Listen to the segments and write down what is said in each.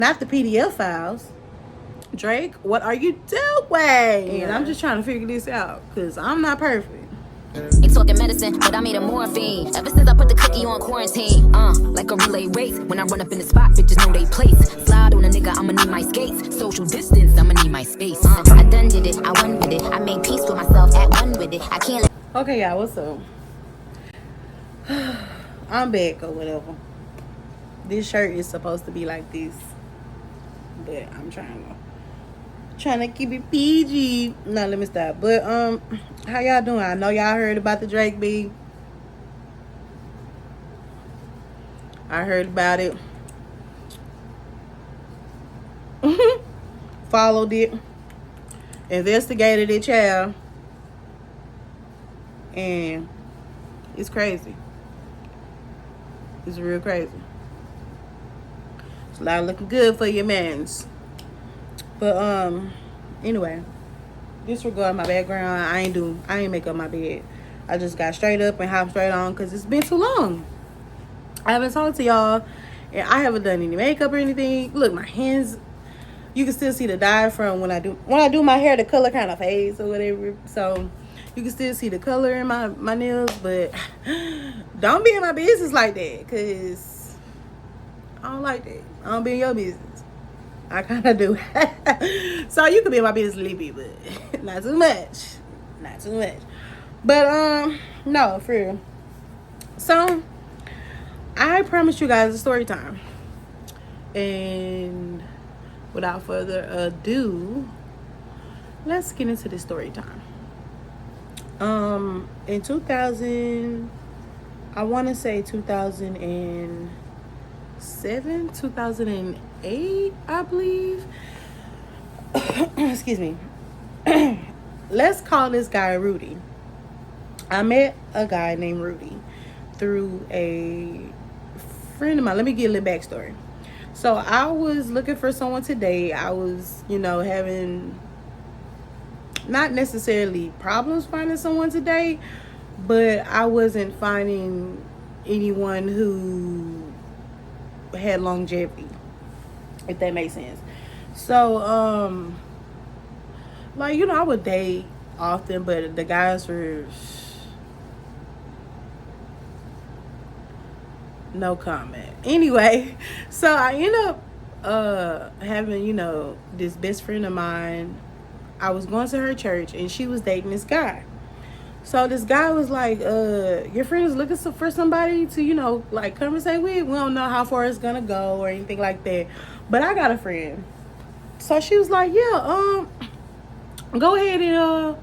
not the PDF files. Drake, what are you doing? And I'm just trying to figure this out because I'm not perfect. Ain't talking medicine, but I made a morphine. Ever since I put the cookie on quarantine, like a relay race. When I run up in the spot, bitches know they place. Slide on a nigga, I'ma need my skates. Social distance, I'ma need my space. I done did it, I won with it. I made peace with myself, at one with it. I can't. Okay, y'all, what's up? I'm back or whatever. This shirt is supposed to be like this, but I'm trying to keep it PG. No, let me stop. But how y'all doing? I know y'all heard about the Drake beef. I heard about it. Followed it. Investigated it, child. And it's crazy. It's real crazy. It's a lot looking good for your mans. But anyway, disregard my background. I ain't make up my bed. I just got straight up and hopped straight on because it's been too long. I haven't talked to y'all, and I haven't done any makeup or anything. Look, my hands, you can still see the dye from when I do my hair. The color kind of fades or whatever, so you can still see the color in my nails. But don't be in my business like that, cause I don't like that. I don't be in your business. I kind of do. So you could be in my business a little bit, but not too much. Not too much. But no, for real. So I promised you guys a story time. And without further ado, let's get into the story time. In 2000, I want to say 2007, 2008, I believe. Excuse me. Let's call this guy Rudy. I met a guy named Rudy through a friend of mine. Let me get a little backstory. So I was looking for someone today. I was, having not necessarily problems finding someone today, but I wasn't finding anyone who had longevity, if that makes sense. So I would date often, but the guys were no comment. Anyway, so I end up having, this best friend of mine. I was going to her church and she was dating this guy. So this guy was like, your friend is looking for somebody to, conversate with. We don't know how far it's gonna go or anything like that, but I got a friend. So she was like, yeah, go ahead and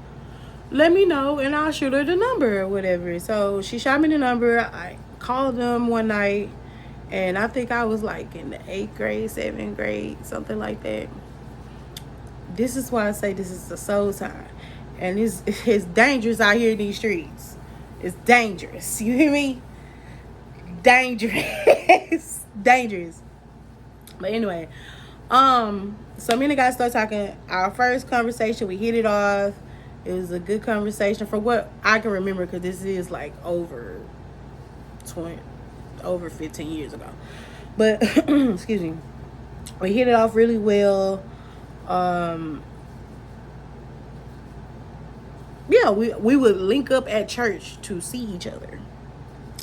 let me know and I'll shoot her the number or whatever. So she shot me the number. I called them one night, and I think I was like in the 8th grade, 7th grade, something like that. This is why I say this is a soul tie. And it's dangerous out here in these streets. It's dangerous. You hear me? Dangerous. Dangerous. But anyway, so me and the guy started talking. Our first conversation, we hit it off. It was a good conversation for what I can remember, because this is like over 15 years ago. But excuse me. We hit it off really well. Yeah, we would link up at church to see each other.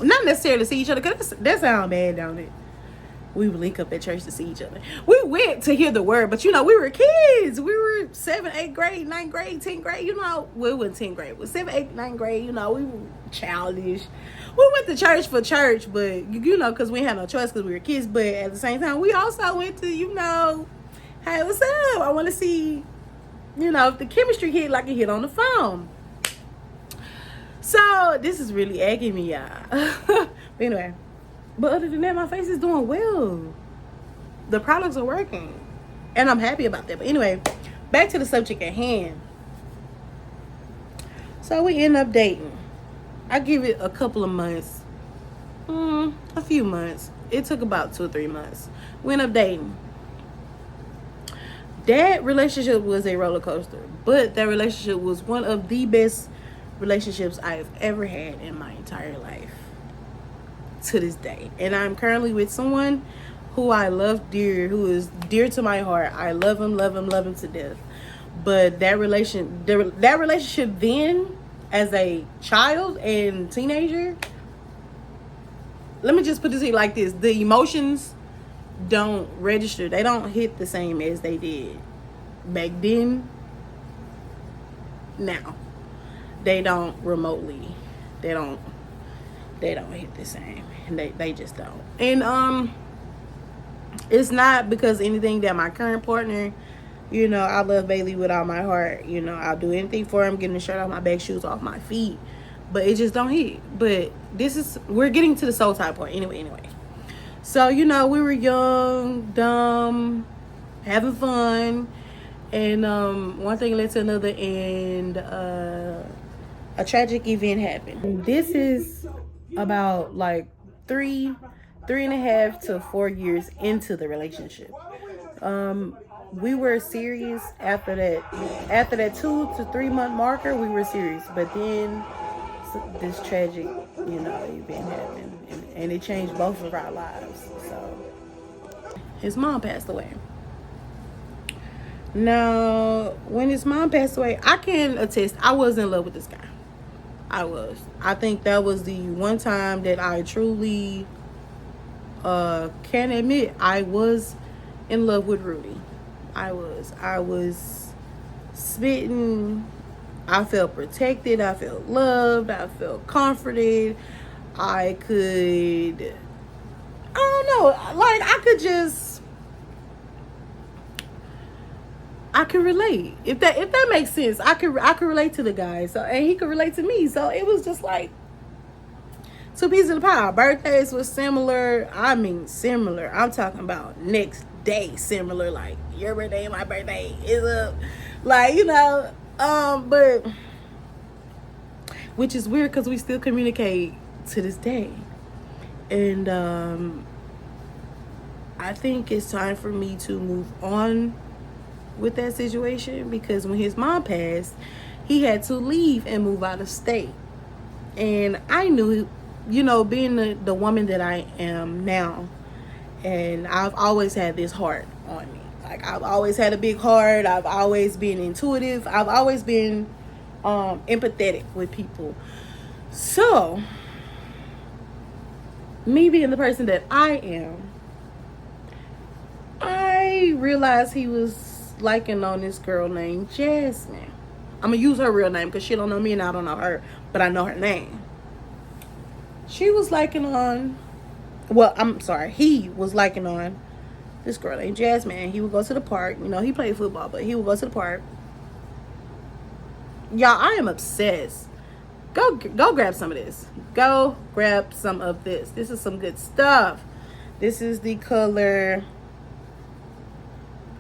Not necessarily see each other, because that sounds bad, don't it? We would link up at church to see each other. We went to hear the word, but we were kids. We were 7th, 8th grade, 9th grade, 10th grade. Well, we were 10th grade. We were 7th, 8th, 9th grade. We were childish. We went to church for church, but because we had no choice because we were kids. But at the same time, we also went to, hey, what's up? I want to see, if the chemistry hit like it hit on the phone. So this is really egging me, y'all. But anyway. But other than that, my face is doing well. The products are working. And I'm happy about that. But anyway, back to the subject at hand. So we end up dating. I give it a couple of months. A few months. It took about 2 or 3 months. We end up dating. That relationship was a roller coaster. But that relationship was one of the best relationships I've ever had in my entire life. To this day. And I'm currently with someone who I love dear, who is dear to my heart. I love him, love him to death. But that relationship then, as a child and teenager, let me just put this like this: the emotions don't register. They don't hit the same as they did back then. Now, they don't remotely. They don't hit the same. They just don't. And it's not because anything that my current partner, you know, I love Bailey with all my heart. You know, I'll do anything for him, getting the shirt off my back, shoes off my feet. But it just don't hit. But we're getting to the soul tie part. Anyway. So, you know, we were young, dumb, having fun. And one thing led to another, and a tragic event happened. This is about like 3.5 to 4 years into the relationship. We were serious after that 2 to 3 month marker. We were serious, but then this tragic, you know, event happened, and it changed both of our lives. So his mom passed away. Now, when his mom passed away, I can attest, I was in love with this guy. I think that was the one time that I truly can admit I was in love with Rudy. I was smitten. I felt protected. I felt loved. I felt comforted. I don't know, like I could relate. If that makes sense. I could relate to the guy. So, and he could relate to me. So it was just like two pieces of the pie. Birthdays was similar. I mean similar. I'm talking about next day similar. Like your birthday and my birthday is up. Like, you know, but which is weird because we still communicate to this day. And I think it's time for me to move on with that situation, because when his mom passed, he had to leave and move out of state. And I knew, you know, being the woman that I am now, and I've always had this heart on me. Like, I've always had a big heart. I've always been intuitive. I've always been empathetic with people. So, me being the person that I am, I realized he was liking on this girl named Jasmine. I'm gonna use her real name because she don't know me and I don't know her, but I know her name. She was liking on, well, I'm sorry, he was liking on this girl named Jasmine. He would go to the park. You know, he played football, but he would go to the park. Y'all, I am obsessed. Go grab some of this. Go grab some of this. This is some good stuff. This is the color,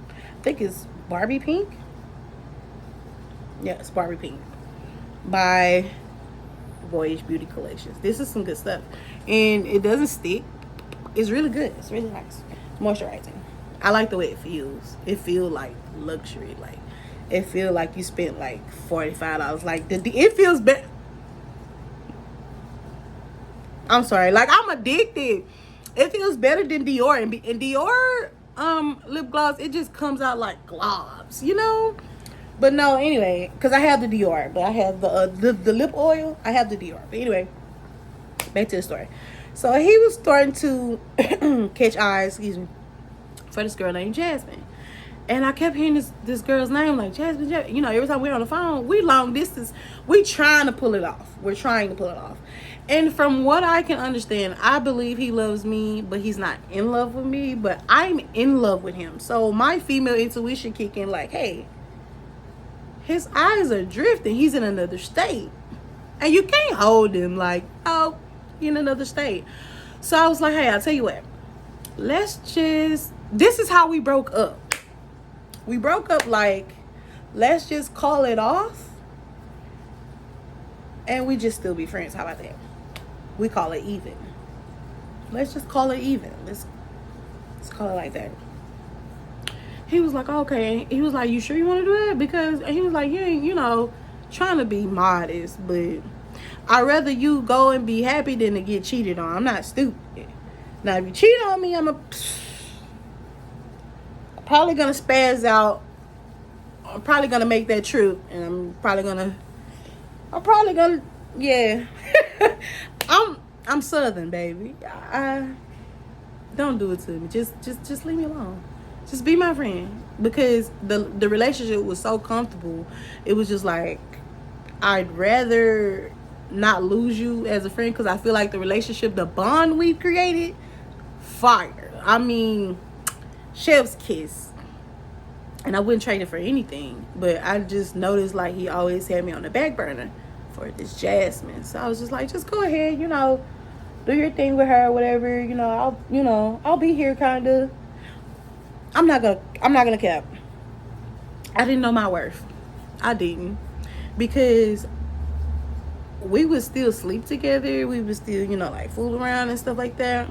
I think it's Barbie Pink. Yeah, it's Barbie Pink by Voyage Beauty Collections. This is some good stuff, and it doesn't stick. It's really good. It's really nice. It's moisturizing. I like the way it feels. It feels like luxury. Like, it feels like you spent like $45. Like, it feels better. I'm sorry. Like, I'm addicted. It feels better than Dior, and Dior lip gloss, it just comes out like globs, you know. But no, anyway, because I have the Dior, but I have the lip oil. I have the Dior. But anyway, back to the story. So he was starting to catch eyes, for this girl named Jasmine. And I kept hearing this girl's name, like Jasmine. You know, every time we're on the phone, we long distance. We trying to pull it off. We're trying to pull it off. And from what I can understand, I believe he loves me, but he's not in love with me. But I'm in love with him. So my female intuition kick in like, hey, his eyes are drifting. He's in another state. And you can't hold him like, oh, in another state. So I was like, hey, I'll tell you what. This is how we broke up. We broke up like, let's just call it off. And we just still be friends. How about that? We call it even. Let's just call it even. Let's call it like that. He was like, okay. He was like, you sure you want to do that? Because he was like, you ain't, you know, trying to be modest, but I'd rather you go and be happy than to get cheated on. I'm not stupid. Now, if you cheat on me, probably gonna spaz out. I'm probably gonna make that trip, and I'm probably gonna, yeah. I'm Southern, baby. I don't do it to me. Just leave me alone. Just be my friend, because the relationship was so comfortable. It was just like, I'd rather not lose you as a friend, because I feel like the relationship, the bond we created, fire. I mean, chef's kiss. And I wouldn't trade it for anything. But I just noticed like he always had me on the back burner for this Jasmine. So I was just like, just go ahead, do your thing with her, whatever. I'll be here, kinda. I'm not gonna cap. I didn't know my worth. I didn't, because we would still sleep together. We would still, like fool around and stuff like that.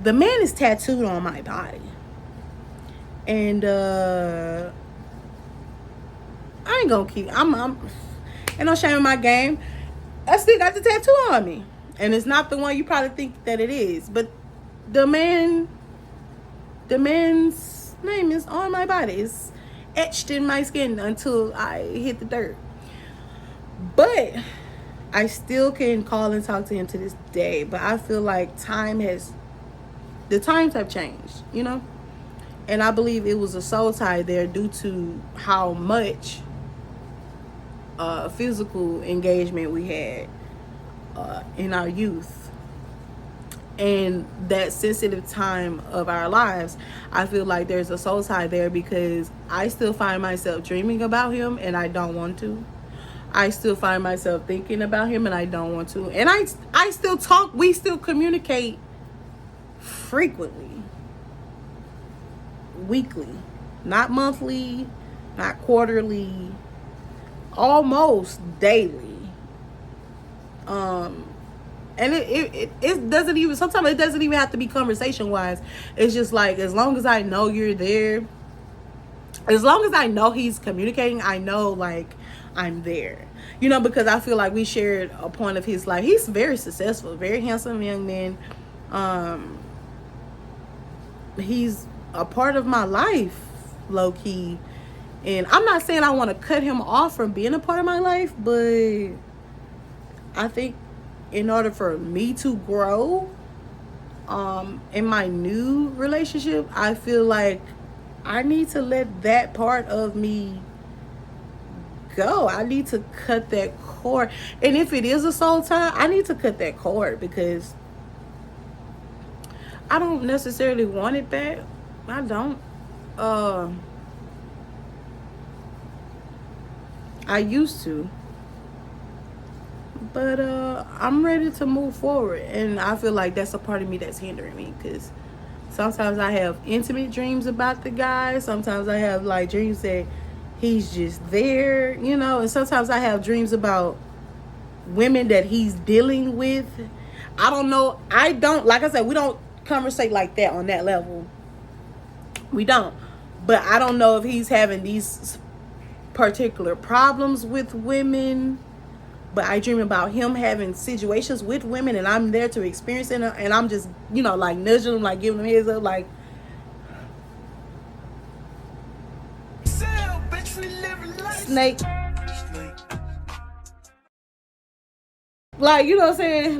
The man is tattooed on my body. And I ain't gonna keep. I'm ain't no shame in my game. I still got the tattoo on me, and it's not the one you probably think that it is. But the man's name is on my body. It's etched in my skin until I hit the dirt. But I still can call and talk to him to this day. But I feel like the times have changed, And I believe it was a soul tie there due to how much physical engagement we had in our youth. And that sensitive time of our lives, I feel like there's a soul tie there, because I still find myself dreaming about him and I don't want to. I still find myself thinking about him and I don't want to. And I still talk, we still communicate frequently. Weekly, not monthly, not quarterly, almost daily. And it doesn't even, sometimes it doesn't even have to be conversation wise. It's just like, as long as I know you're there, as long as I know he's communicating, I know like I'm there, because I feel like we shared a point of his life. He's very successful, very handsome young man. He's a part of my life, low key. And I'm not saying I want to cut him off from being a part of my life, but I think in order for me to grow in my new relationship, I feel like I need to let that part of me go. I need to cut that cord. And if it is a soul tie, I need to cut that cord, because I don't necessarily want it back. I don't. I used to. But I'm ready to move forward. And I feel like that's a part of me that's hindering me, because sometimes I have intimate dreams about the guy. Sometimes I have like dreams that he's just there, and sometimes I have dreams about women that he's dealing with. I don't know. Like I said, we don't conversate like that on that level. We don't. But I don't know if he's having these particular problems with women. But I dream about him having situations with women, and I'm there to experience it, and I'm just, like nudging him, like giving him heads up, like, snake. Like, you know what I'm saying?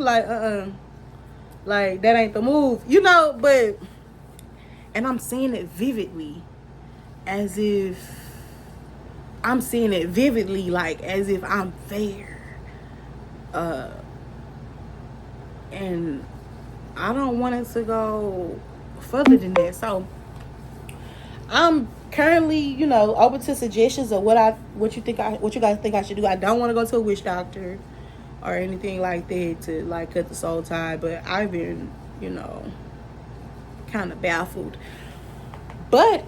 Like, that ain't the move, but, and I'm seeing it vividly, as if I'm seeing it vividly, like, as if I'm there. And I don't want it to go further than that. So I'm currently, open to suggestions of what you guys think I should do. I don't want to go to a witch doctor or anything like that to like cut the soul tie, but I've been, kind of baffled. But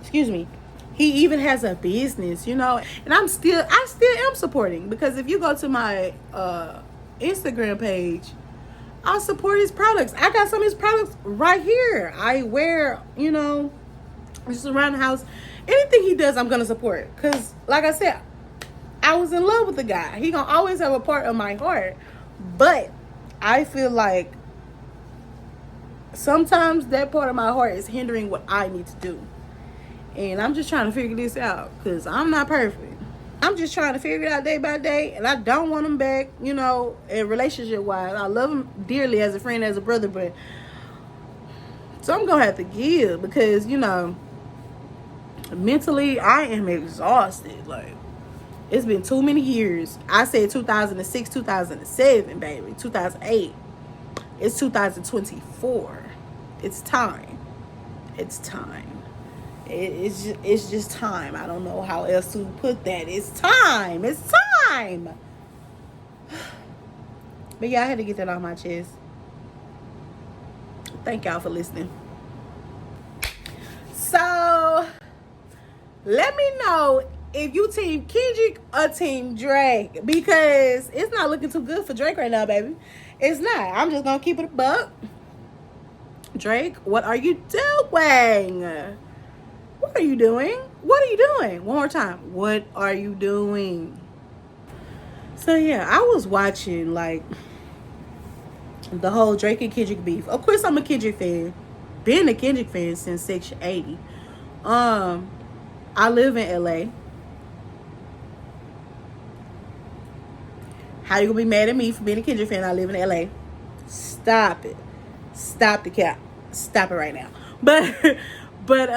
excuse me. He even has a business, and I still am supporting, because if you go to my Instagram page, I support his products. I got some of his products right here. I wear, just around the house. Anything he does, I'm gonna support, because like I said, I was in love with the guy. He gonna always have a part of my heart. But I feel like sometimes that part of my heart is hindering what I need to do. And I'm just trying to figure this out because I'm not perfect. I'm just trying to figure it out day by day. And I don't want him back, you know, in relationship wise. I love him dearly as a friend, as a brother. But so I'm going to have to give because, you know, mentally I am exhausted. Like, it's been too many years. I said 2006, 2007, baby. 2008. It's 2024. It's time. It's time. It's just time. I don't know how else to put that. It's time. It's time. But yeah, I had to get that off my chest. Thank y'all for listening. So, let me know if you team Kendrick or team Drake, because it's not looking too good for Drake right now, baby. It's not. I'm just gonna keep it a buck. Drake, what are you doing? What are you doing? What are you doing? One more time. What are you doing? So yeah, I was watching like the whole Drake and Kendrick beef. Of course, I'm a Kendrick fan. Been a Kendrick fan since Section 80. I live in LA. How you gonna be mad at me for being a Kendrick fan? I live in LA. Stop it. Stop the cap. Stop it right now. But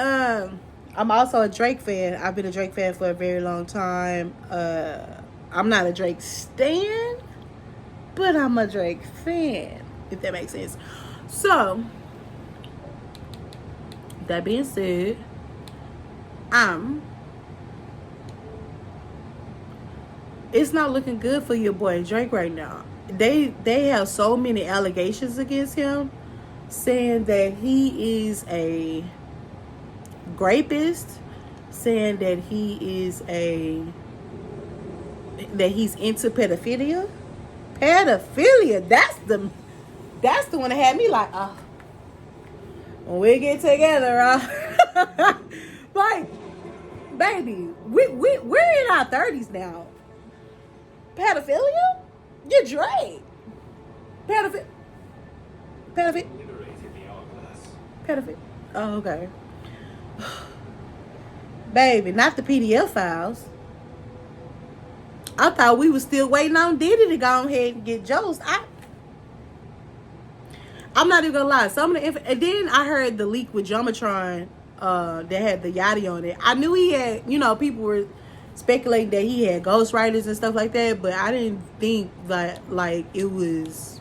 I'm also a Drake fan. I've been a Drake fan for a very long time. I'm not a Drake stan, but I'm a Drake fan, if that makes sense. So, that being said, it's not looking good for your boy Drake right now. They have so many allegations against him, saying that he is a rapist, saying that he's into pedophilia. That's the one that had me like, oh, when we get together, like, baby, we're in our 30s now. Pedophilia? You're Drake. Pedophile. Oh, okay. Baby, not the PDF files. I thought we was still waiting on Diddy to go ahead and get Joe's. I'm not even gonna lie. Some of the and then I heard the leak with Jomatron that had the Yachty on it. I knew he had, you know, people were speculating that he had ghostwriters and stuff like that, but I didn't think that like it was.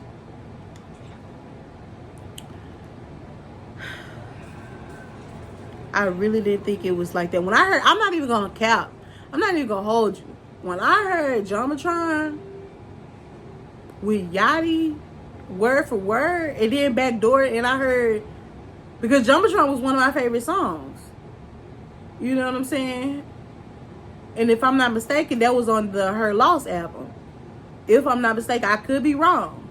I really didn't think it was like that. When I heard, I'm not even gonna cap. I'm not even gonna hold you. When I heard Jomatron with Yachty, word for word, and then backdoor, and I heard, because Jumbotron was one of my favorite songs. You know what I'm saying? And if I'm not mistaken, that was on the Her Loss album. If I'm not mistaken, I could be wrong.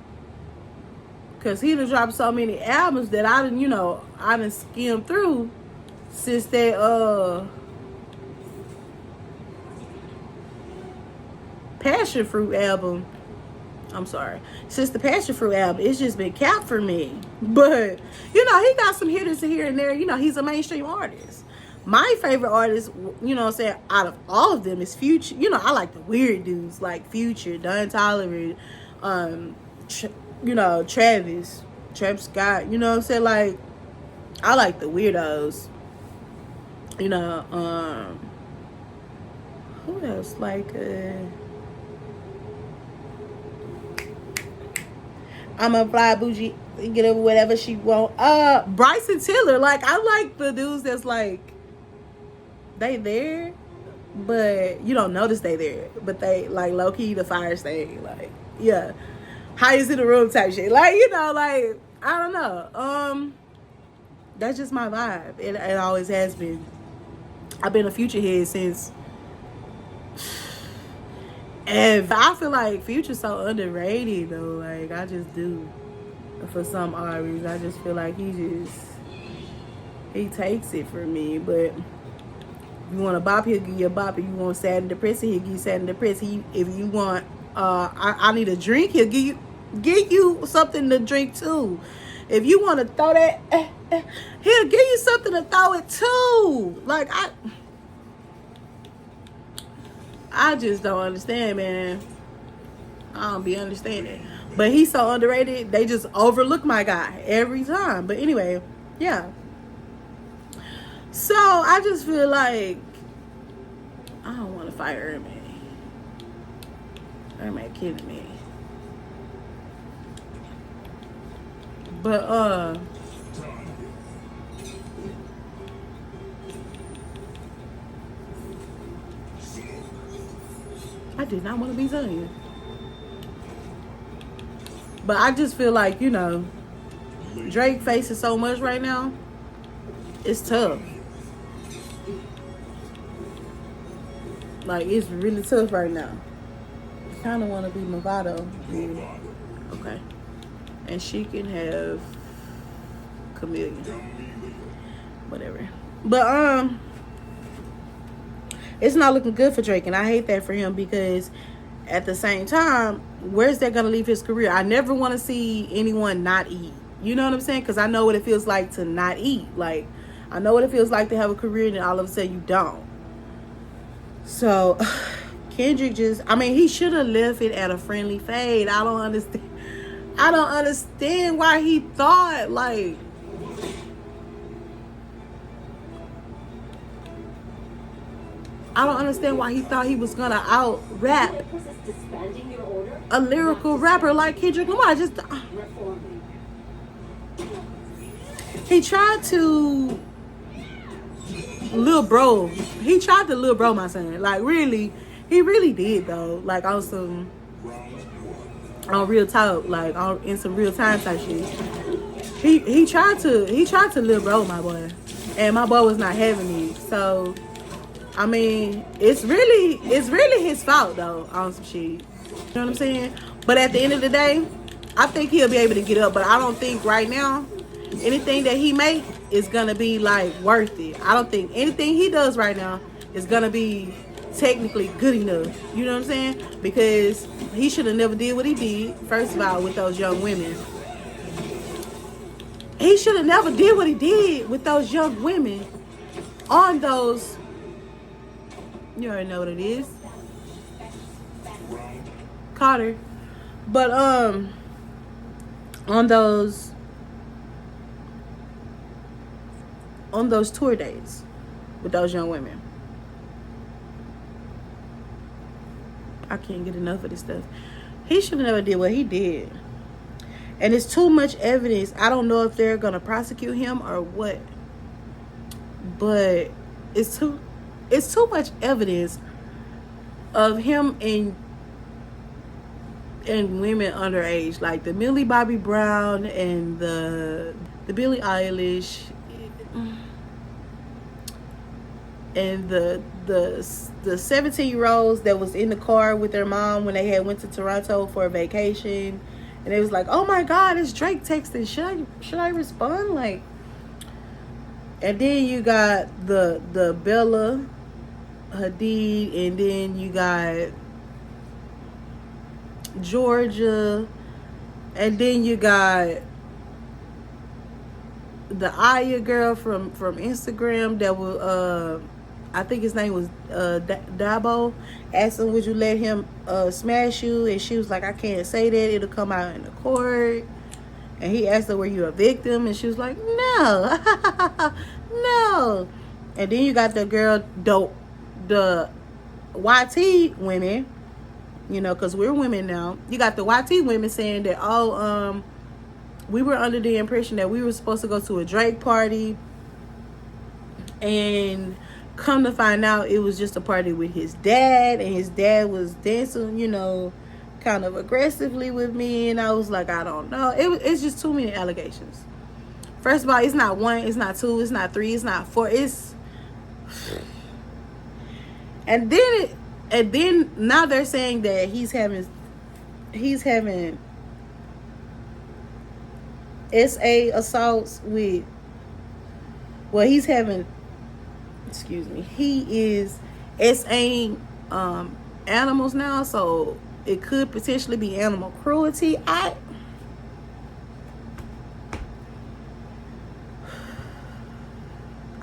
Because he done dropped so many albums that I done, you know, I done skimmed through since that Passion Fruit album. I'm sorry. Since the Passion Fruit album, it's just been capped for me. But, you know, he got some hitters here and there. You know, he's a mainstream artist. My favorite artist, you know what I'm saying, out of all of them is Future. You know, I like the weird dudes like Future, Don Tolliver, you know, Travis Scott. You know what I'm saying? Like, I like the weirdos. You know, who else? Like, I'm a fly bougie, get over whatever she want. Bryson Tiller, like, I like the dudes that's like, they there, but you don't notice they there, but they like low key the fire stain, like, yeah, highest in the room type shit, like, you know, like, I don't know, that's just my vibe. It always has been. I've been a Future head since. And I feel like Future's so underrated though. Like, I just do. For some odd reason, I just feel like he takes it for me. But you want a bop, he'll give you a bop. If you want sad and depressing, he'll give you sad and depressing. If you want I need a drink, he'll give you something to drink too. If you want to throw that, he'll give you something to throw it to. Like, I just don't understand, man. I don't be understanding. But he's so underrated, they just overlook my guy every time. But anyway, yeah. So I just feel like I don't want to fight Ermac. Ermac kidding me. But I did not want to be Zanya. But I just feel like, you know, Drake faces so much right now. It's tough. Like, it's really tough right now. I kind of want to be Movado. Okay. And she can have Chameleon. Whatever. But, it's not looking good for Drake. And I hate that for him because at the same time, where's that going to leave his career? I never want to see anyone not eat. You know what I'm saying? Because I know what it feels like to not eat. Like, I know what it feels like to have a career and then all of a sudden you don't. So, Kendrick he should have left it at a friendly fade. I don't understand why he thought, like, I don't understand why he thought he was gonna out rap a lyrical rapper like Kendrick Lamar. He tried to Lil Bro. He tried to Lil Bro my son. Like, really, he really did though. Like, on real talk, like in some real time type shit. He tried to Lil Bro my boy, and my boy was not having it. So, I mean, it's really his fault though on some shit. You know what I'm saying? But at the end of the day, I think he'll be able to get up. But I don't think right now anything that he make is gonna be like worth it. I don't think anything he does right now is gonna be technically good enough. You know what I'm saying? Because he should have never did what he did. First of all, with those young women, he should have never did what he did with those young women on those. You already know what it is, Carter. But on those tour dates with those young women. I can't get enough of this stuff. He should have never did what he did. And it's too much evidence. I don't know if they're gonna prosecute him or what. But it's too much evidence of him and women underage. Like the Millie Bobby Brown and the Billie Eilish and the 17-year-olds that was in the car with their mom when they had went to Toronto for a vacation, and it was like, oh my God, it's Drake texting. Should I respond? Like, and then you got the Bella Hadid, and then you got Georgia, and then you got the Aya girl from Instagram that was I think his name was Dabo. Asked him, would you let him smash you? And she was like, I can't say that, it'll come out in the court. And he asked her, were you a victim? And she was like, no. No. And then you got the girl, the YT women, you know, because we're women now. You got the YT women saying that, we were under the impression that we were supposed to go to a Drake party, and come to find out it was just a party with his dad, and his dad was dancing, you know, kind of aggressively with me. And I was like, I don't know. It's just too many allegations. First of all, it's not one, it's not two, it's not three, it's not four. And then now they're saying that he's having SA assaults with, well, he is SAing animals now, so it could potentially be animal cruelty.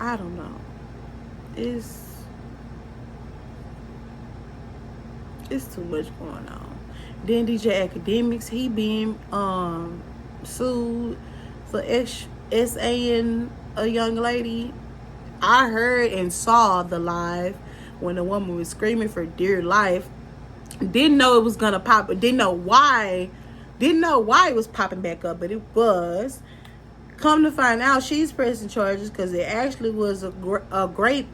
I don't know. It's too much going on. Then DJ Academics, he being sued for SAing a young lady. I heard and saw the live when the woman was screaming for dear life. Didn't know it was gonna pop, but didn't know why it was popping back up, but it was. Come to find out, she's pressing charges because it actually was a great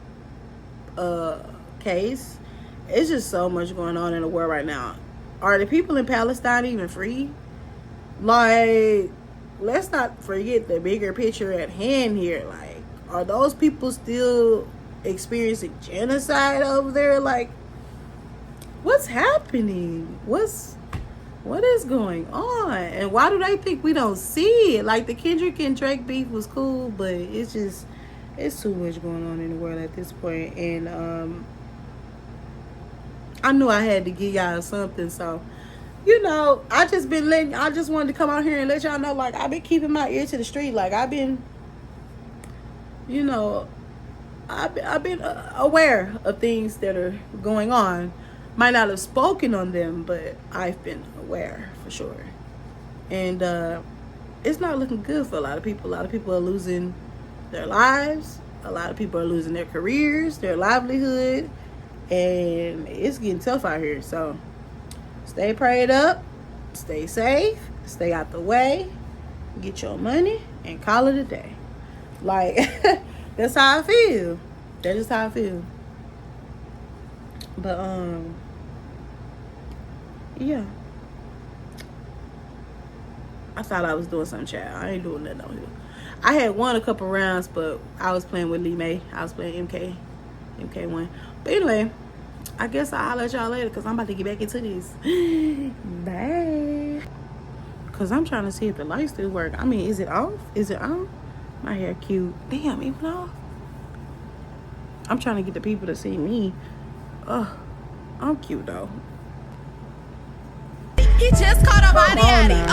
case. It's just so much going on in the world right now. Are the people in Palestine even free? Like, let's not forget the bigger picture at hand here. Like, are those people still experiencing genocide over there? Like, what's happening? What is going on? And why do they think we don't see it? Like, the Kendrick and Drake beef was cool, but it's too much going on in the world at this point. And I knew I had to give y'all something, so I just wanted to come out here and let y'all know, like, I've been keeping my ear to the street. Like, I've been aware of things that are going on. Might not have spoken on them, but I've been aware for sure. And it's not looking good for a lot of people. A lot of people are losing their lives. A lot of people are losing their careers, their livelihood. And it's getting tough out here. So stay prayed up, stay safe, stay out the way, get your money, and call it a day. Like, that's how I feel. That is how I feel. But yeah. I thought I was doing something, child. I ain't doing nothing on here. I had won a couple rounds, but I was playing with Lee May. I was playing MK1. But anyway, I guess I'll let y'all later because I'm about to get back into this. Bye. Because I'm trying to see if the lights still work. I mean, is it off? Is it on? My hair cute. Damn, even off. I'm trying to get the people to see me. Ugh, I'm cute though. He just caught a body at it.